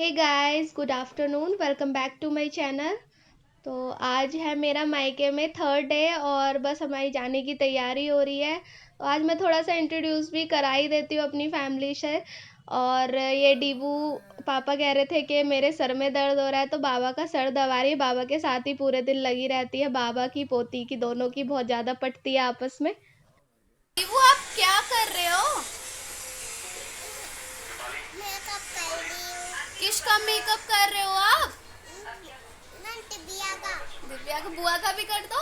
Hey guys, good afternoon. Welcome back to my channel. तो आज है मेरा मायके में थर्ड डे और बस हमारी जाने की तैयारी हो रही है। तो आज मैं थोड़ा सा इंट्रोड्यूस भी करा ही देती हूँ अपनी फैमिली से। और ये डीबू पापा कह रहे थे कि मेरे सर में दर्द हो रहा है, तो बाबा का सर दबा रही है। बाबा के साथ ही पूरे दिन लगी रहती है। बाबा की पोती की दोनों की बहुत ज़्यादा पटती है आपस में। वो आप क्या कर रहे हो? मेकअप कर रही हूँ। किसका मेकअप कर रहे हो आप? दिव्या का। दिव्या का बुआ का भी कर दो।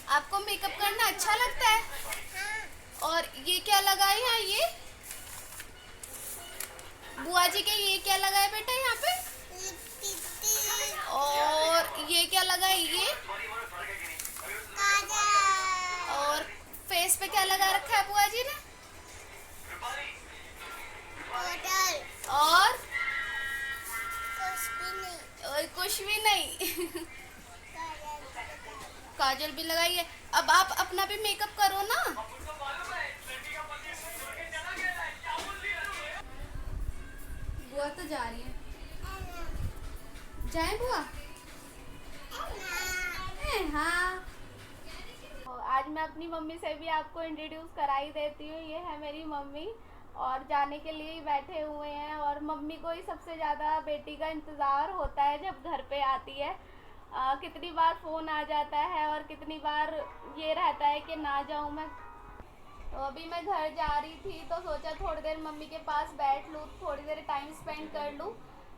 आपको मेकअप करना अच्छा लगता है? हाँ। और ये क्या लगाई है ये? बुआ जी के ये क्या लगाए बेटा यहाँ पे? लिपस्टिक। और ये क्या लगाई ये? काजल। और फेस पे क्या लगा रखा है बुआ जी ने? बॉटल। और कुछ भी नहीं। कुछ भी नहीं। काजल भी लगाई है। अब आप अपना भी मेकअप करो ना। बुआ तो जा रही है। जाए बुआ? हाँ। तो आज मैं अपनी मम्मी से भी आपको इंट्रोड्यूस करा ही देती हूँ। ये है मेरी मम्मी और जाने के लिए ही बैठे हुए हैं। और मम्मी को ही सबसे ज़्यादा बेटी का इंतज़ार होता है जब घर पे आती है। कितनी बार फ़ोन आ जाता है और कितनी बार ये रहता है कि ना जाऊँ मैं। तो अभी मैं घर जा रही थी तो सोचा थोड़ी देर मम्मी के पास बैठ लूँ, थोड़ी देर टाइम स्पेंड कर लूँ।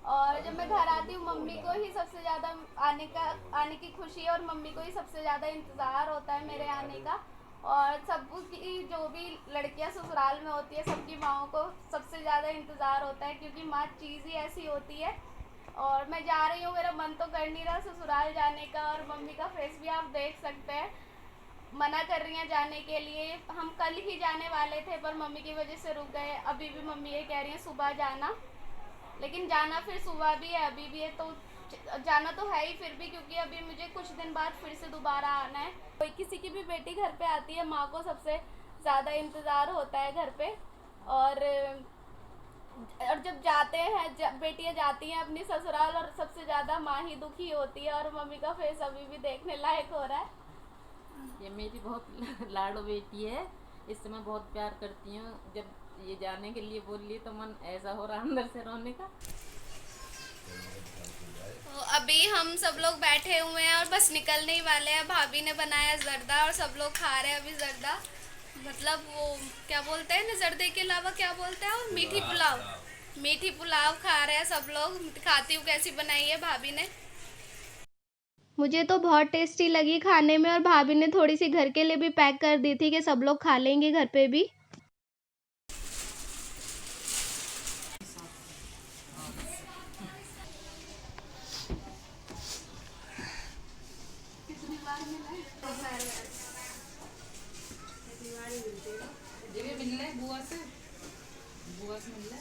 और जब मैं घर आती हूँ मम्मी को ही सबसे ज़्यादा आने की खुशी है और मम्मी को ही सबसे ज़्यादा इंतज़ार होता है मेरे आने का। और सबकी जो भी लड़कियां ससुराल में होती है सबकी माँओं को सबसे ज़्यादा इंतज़ार होता है, क्योंकि माँ चीज़ ही ऐसी होती है। और मैं जा रही हूँ, मेरा मन तो कर नहीं रहा ससुराल जाने का। और मम्मी का फेस भी आप देख सकते हैं, मना कर रही हैं जाने के लिए। हम कल ही जाने वाले थे पर मम्मी की वजह से रुक गए। अभी भी मम्मी ये कह रही हैं सुबह जाना, लेकिन जाना फिर सुबह भी है अभी भी है, तो जाना तो है ही फिर भी, क्योंकि अभी मुझे कुछ दिन बाद फिर से दोबारा आना है। कोई किसी की भी बेटी घर पे आती है, माँ को सबसे ज़्यादा इंतज़ार होता है घर पे। और जब जाते हैं बेटियां जाती हैं अपनी ससुराल और सबसे ज़्यादा माँ ही दुखी होती है। और मम्मी का फेस अभी भी देखने लायक हो रहा है। ये मेरी बहुत लाडो बेटी है, इससे मैं बहुत प्यार करती हूँ। जब ये जाने के लिए बोल रही तो मन ऐसा हो रहा अंदर से रोने का। तो अभी हम सब लोग बैठे हुए हैं और बस निकलने ही वाले हैं। भाभी ने बनाया जर्दा और सब लोग खा रहे हैं अभी जर्दा। मतलब वो क्या बोलते हैं ना, जर्दे के अलावा क्या बोलते हैं, और मीठी पुलाव। मीठी पुलाव खा रहे हैं सब लोग। खाती हूँ कैसी बनाई है भाभी ने। मुझे तो बहुत टेस्टी लगी खाने में, और भाभी ने थोड़ी सी घर के लिए भी पैक कर दी थी कि सब लोग खा लेंगे घर पे भी। मिलने बुआ से मिलने।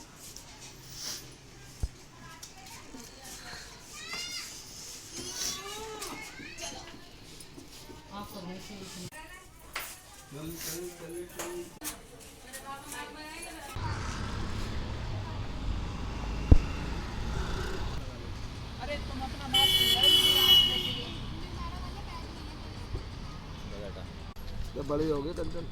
अरे तुम अपना जब बड़े हो गए तब चल।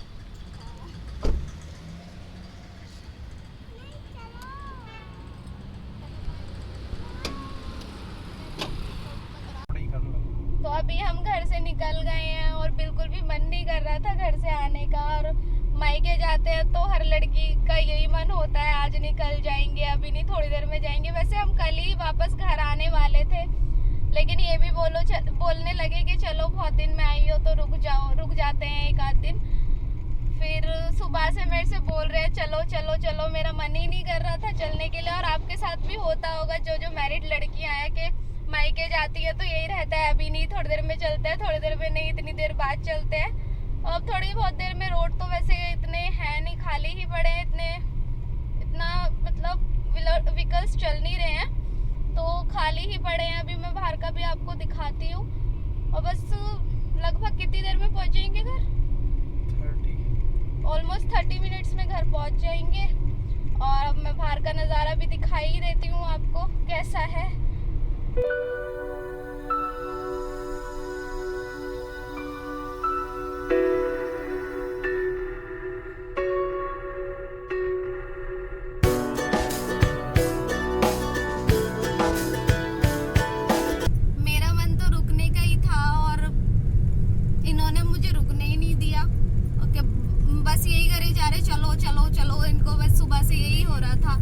तो अभी हम घर से निकल गए हैं और बिल्कुल भी मन नहीं कर रहा था घर से आने का। और मायके जाते हैं तो हर लड़की का यही मन होता है, आज निकल जाएंगे, अभी नहीं थोड़ी देर में जाएंगे। वैसे हम कल ही वापस घर आने वाले थे, लेकिन ये भी बोलने लगे कि चलो बहुत दिन में आई हो तो रुक जाते हैं एक आध दिन। फिर सुबह से मेरे से बोल रहे हैं चलो चलो चलो, मेरा मन ही नहीं कर रहा था चलने के लिए। और आपके साथ भी होता होगा, जो मैरिड लड़कियां हैं कि मायके जाती है तो यही रहता है, अभी नहीं थोड़ी देर में चलते हैं, थोड़ी देर में नहीं इतनी देर बाद चलते हैं। और थोड़ी बहुत देर में रोड तो वैसे इतने हैं नहीं, खाली ही पड़े हैं, इतना मतलब व्हीकल्स चल नहीं रहे हैं तो खाली ही पड़े दिखाती हूँ। और बस लगभग कितनी देर में पहुँचेंगे घर? 30। ऑलमोस्ट 30 मिनट्स में घर पहुँच जाएंगे। और अब मैं बाहर का नज़ारा भी दिखाई ही देती हूँ आपको कैसा है। मेरा मन तो रुकने का ही था और इन्होंने मुझे रुकने ही नहीं दिया। ओके, बस यही करे जा रहे, चलो चलो चलो। इनको बस सुबह से यही हो रहा था।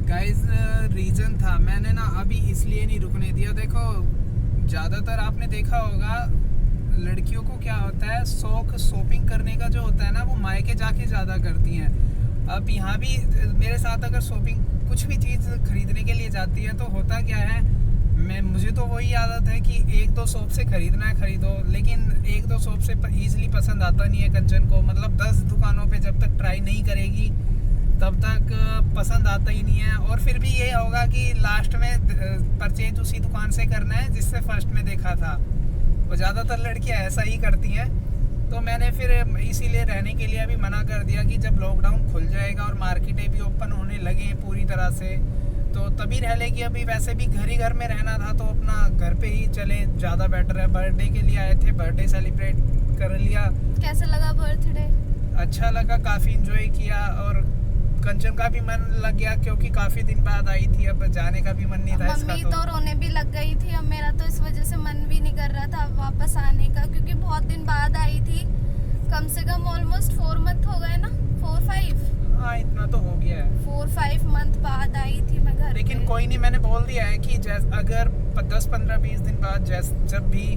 गाइस रीजन था, मैंने ना अभी इसलिए नहीं रुकने दिया। देखो ज़्यादातर आपने देखा होगा लड़कियों को क्या होता है, शौक शॉपिंग करने का जो होता है ना, वो मायके जाके ज़्यादा करती हैं। अब यहाँ भी मेरे साथ अगर शॉपिंग कुछ भी चीज़ खरीदने के लिए जाती है तो होता क्या है, मुझे तो वही आदत है कि एक दो शॉप से खरीदना है खरीदो, लेकिन एक दो शॉप से ईजिली पसंद आता नहीं है कंचन को। मतलब 10 दुकानों पे जब तक ट्राई नहीं करेगी तब तक पसंद आता ही नहीं है। और फिर भी ये होगा कि लास्ट में परचेज उसी दुकान से करना है जिससे फर्स्ट में देखा था। वो ज़्यादातर लड़कियां ऐसा ही करती हैं। तो मैंने फिर इसीलिए रहने के लिए अभी मना कर दिया कि जब लॉकडाउन खुल जाएगा और मार्केटें भी ओपन होने लगे पूरी तरह से तो तभी रह लेगी। अभी वैसे भी घर ही घर में रहना था तो अपना घर पे ही चले, ज़्यादा बेटर है। बर्थडे के लिए आए थे, बर्थडे सेलिब्रेट कर लिया। कैसा लगा बर्थडे? अच्छा लगा, काफ़ी इंजॉय किया और कंचन का भी मन लग गया क्योंकि काफ़ी दिन बाद आई थी। अब जाने का भी मन नहीं था इसका। मम्मी तो रोने भी लग गई थी। अब मेरा तो इस वजह से मन भी नहीं कर रहा था वापस आने का, क्योंकि बहुत दिन बाद आई थी। कम से कम ऑलमोस्ट 4 मंथ हो गए ना, 4-5। हाँ इतना तो हो गया है। 4-5 मंथ बाद आई थी मैं घर। लेकिन कोई नहीं, मैंने बोल दिया है कि अगर 10-15-20 दिन बाद जब भी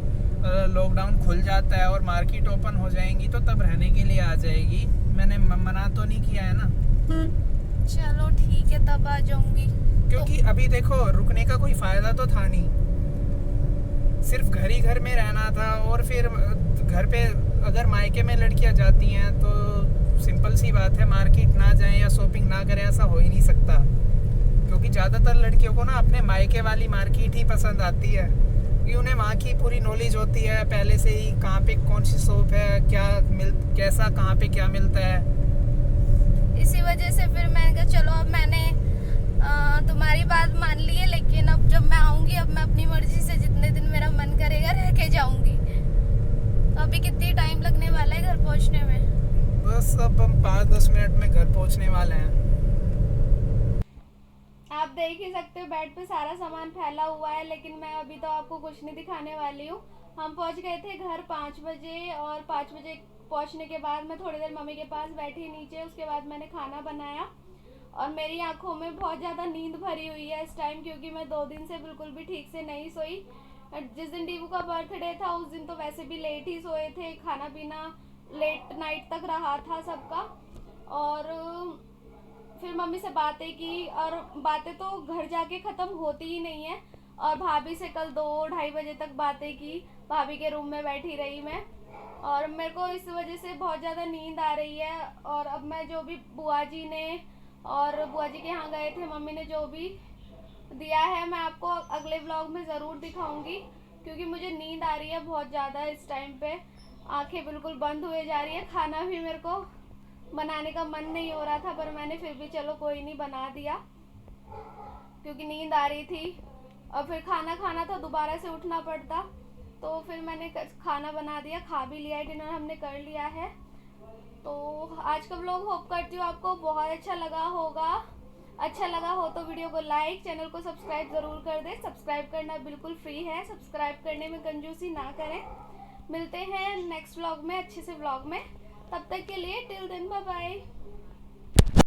लॉकडाउन खुल जाता है और मार्केट ओपन हो जाएंगी तो तब रहने के लिए आ जाएगी। मैंने मना तो नहीं किया है ना। चलो ठीक है, तब आ जाऊंगी। क्योंकि अभी देखो रुकने का कोई फायदा तो था नहीं, सिर्फ घर ही घर में रहना था। और फिर घर पे अगर मायके में लड़कियां जाती हैं तो सिंपल सी बात है, मार्केट ना जाएं या शॉपिंग ना करें ऐसा हो ही नहीं सकता। क्योंकि ज़्यादातर लड़कियों को ना अपने मायके वाली मार्केट ही पसंद आती है कि उन्हें वहाँ की पूरी नॉलेज होती है पहले से ही, कहाँ पे कौन सी शॉप है, कैसा कहाँ पे क्या मिलता है। इसी वजह से फिर मैंने कहा चलो अब मैंने तुम्हारी बात मान ली है, लेकिन अब जब मैं आऊँगी अब मैं अपनी मर्जी से जितने दिन मेरा मन करेगा रह के जाऊँगी। तो अभी कितनी टाइम लगने वाला है घर पहुँचने में? बस अब हम 5-10 मिनट में घर पहुँचने वाले हैं। आप देख ही सकते हो बेड पे सारा सामान फैला हुआ है, लेकिन मैं अभी तो आपको कुछ नहीं दिखाने वाली हूँ। हम पहुँच गए थे घर 5 बजे और 5 बजे पहुँचने के बाद मैं थोड़ी देर मम्मी के पास बैठी नीचे। उसके बाद मैंने खाना बनाया और मेरी आंखों में बहुत ज़्यादा नींद भरी हुई है इस टाइम, क्योंकि मैं 2 दिन से बिल्कुल भी ठीक से नहीं सोई। जिस दिन डीबू का बर्थडे था उस दिन तो वैसे भी लेट ही सोए थे, खाना पीना लेट नाइट तक रहा था सबका। और फिर मम्मी से बातें की और बातें तो घर जाके ख़त्म होती ही नहीं है। और भाभी से कल 2-2:30 बजे तक बातें की, भाभी के रूम में बैठी रही मैं। और मेरे को इस वजह से बहुत ज़्यादा नींद आ रही है। और अब मैं जो भी बुआ जी के यहाँ गए थे, मम्मी ने जो भी दिया है मैं आपको अगले व्लॉग में ज़रूर दिखाऊंगी, क्योंकि मुझे नींद आ रही है बहुत ज़्यादा इस टाइम पे। आंखें बिल्कुल बंद हुए जा रही है। खाना भी मेरे को बनाने का मन नहीं हो रहा था, पर मैंने फिर भी चलो कोई नहीं बना दिया क्योंकि नींद आ रही थी। और फिर खाना खाना था, दोबारा से उठना पड़ता, तो फिर मैंने खाना बना दिया, खा भी लिया है, डिनर हमने कर लिया है। तो आज का व्लॉग होप करती हूँ आपको बहुत अच्छा लगा होगा। अच्छा लगा हो तो वीडियो को लाइक, चैनल को सब्सक्राइब ज़रूर कर दें। सब्सक्राइब करना बिल्कुल फ्री है, सब्सक्राइब करने में कंजूसी ना करें। मिलते हैं नेक्स्ट व्लॉग में, अच्छे से व्लॉग में। तब तक के लिए टिल देन बाय बाय।